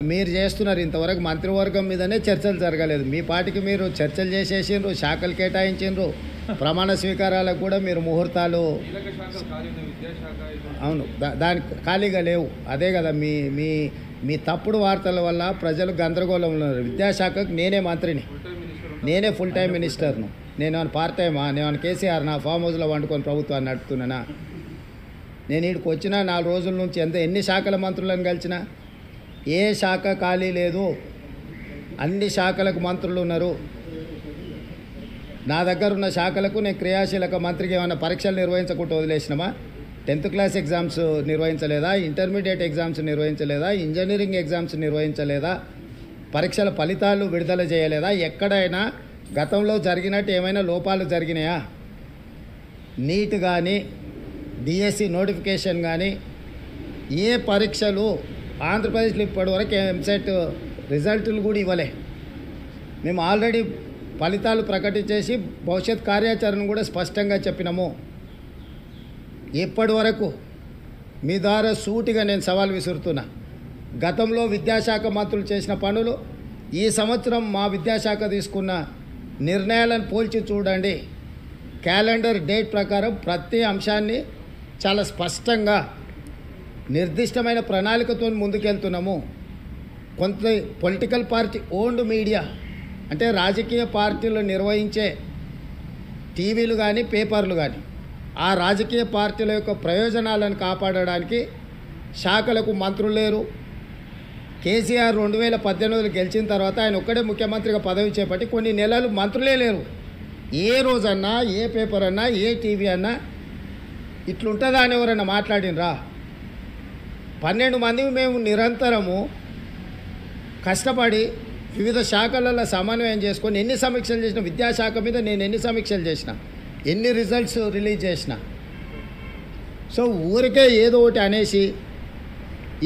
మీరు చేస్తున్నారు ఇంతవరకు మంత్రివర్గం మీదనే చర్చలు జరగలేదు. మీ పార్టీకి మీరు చర్చలు చేసేసిండ్రు, శాఖలు కేటాయించిండ్రు, ప్రమాణ స్వీకారాలకు కూడా మీరు ముహూర్తాలు అవును దానికి ఖాళీగా లేవు. అదే కదా మీ మీ మీ తప్పుడు వార్తల వల్ల ప్రజలు గందరగోళంలో ఉన్నారు. విద్యాశాఖకు నేనే మంత్రిని, నేనే ఫుల్ టైం మినిస్టర్ను. నేను పార్ట్ టైమా? నేను కేసీఆర్ నా ఫామ్ హౌస్లో వండుకొని ప్రభుత్వాన్ని నడుపుతున్నానా? నేను ఇక్కడికి వచ్చిన 4 రోజుల నుంచి ఎన్ని శాఖల మంత్రులను కలిసినా ఏ శాఖ ఖాళీ లేదు. అన్ని శాఖలకు మంత్రులు ఉన్నారు. నా దగ్గర ఉన్న శాఖలకు నేను క్రియాశీలక మంత్రికి ఏమైనా పరీక్షలు నిర్వహించకుండా వదిలేసినామా? 10th క్లాస్ ఎగ్జామ్స్ నిర్వహించలేదా? ఇంటర్మీడియట్ ఎగ్జామ్స్ నిర్వహించలేదా? ఇంజనీరింగ్ ఎగ్జామ్స్ నిర్వహించలేదా? పరీక్షల ఫలితాలు విడుదల చేయలేదా? ఎక్కడైనా గతంలో జరిగినట్టు ఏమైనా లోపాలు జరిగినాయా? నీట్ కానీ డిఎస్సి నోటిఫికేషన్ కానీ ఏ పరీక్షలు ఆంధ్రప్రదేశ్లో ఇప్పటివరకు ఎంసెట్ రిజల్టులు కూడా ఇవ్వలే. మేము ఆల్రెడీ ఫలితాలు ప్రకటించేసి భవిష్యత్ కార్యాచరణ కూడా స్పష్టంగా చెప్పినాము. ఇప్పటి వరకు మీ ద్వారా సూటిగా నేను సవాల్ విసురుతున్నా. గతంలో విద్యాశాఖ మంత్రులు చేసిన పనులు, ఈ సంవత్సరం మా విద్యాశాఖ తీసుకున్న నిర్ణయాలను పోల్చి చూడండి. క్యాలెండర్ డేట్ ప్రకారం ప్రతి అంశాన్ని చాలా స్పష్టంగా నిర్దిష్టమైన ప్రణాళికతో ముందుకెళ్తున్నాము. కొంత పొలిటికల్ పార్టీ ఓన్డ్ మీడియా అంటే రాజకీయ పార్టీలు నిర్వహించే టీవీలు కానీ పేపర్లు కానీ ఆ రాజకీయ పార్టీల యొక్క ప్రయోజనాలను కాపాడడానికి శాఖలకు మంత్రులు లేరు. కేసీఆర్ 2018 గెలిచిన తర్వాత ఆయన ఒక్కడే ముఖ్యమంత్రిగా పదవి చేపట్టి కొన్ని నెలలు మంత్రులే లేరు. ఏ రోజన్నా ఏ పేపర్ అన్నా ఏ టీవీ అన్నా ఇట్లుంటుందా అని ఎవరైనా మాట్లాడినరా? 12 మంది మేము నిరంతరము కష్టపడి వివిధ శాఖలలో సమన్వయం చేసుకొని ఎన్ని సమీక్షలు చేసిన, విద్యాశాఖ మీద నేను ఎన్ని సమీక్షలు చేసిన, ఎన్ని రిజల్ట్స్ రిలీజ్ చేసిన. సో ఊరికే ఏదో ఒకటి అనేసి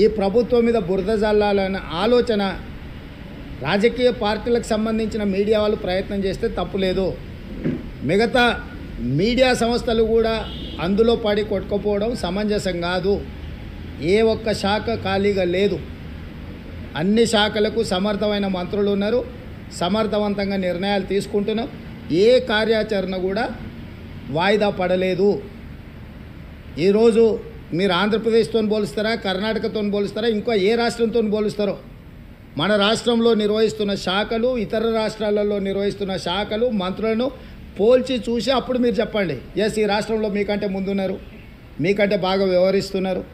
ఈ ప్రభుత్వం మీద బురద జల్లాలన్న ఆలోచన రాజకీయ పార్టీలకు సంబంధించిన మీడియా వాళ్ళు ప్రయత్నం చేస్తే తప్పులేదు. మిగతా మీడియా సంస్థలు కూడా అందులో పడి కొట్టుకుపోవడం సమంజసం కాదు. ఏ ఒక్క శాఖ ఖాళీగా లేదు. అన్ని శాఖలకు సమర్థమైన మంత్రులు ఉన్నారు. సమర్థవంతంగా నిర్ణయాలు తీసుకుంటున్నాం. ఏ కార్యాచరణ కూడా వాయిదా పడలేదు. ఈరోజు మీరు ఆంధ్రప్రదేశ్తో పోలుస్తారా, కర్ణాటకతో పోలుస్తారా, ఇంకో ఏ రాష్ట్రంతో పోలుస్తారో మన రాష్ట్రంలో నిర్వహిస్తున్న శాఖలు, ఇతర రాష్ట్రాలలో నిర్వహిస్తున్న శాఖలు, మంత్రులను పోల్చి చూసి అప్పుడు మీరు చెప్పండి, ఎస్ ఈ రాష్ట్రంలో మీకంటే ముందున్నారు, మీకంటే బాగా వ్యవహరిస్తున్నారు.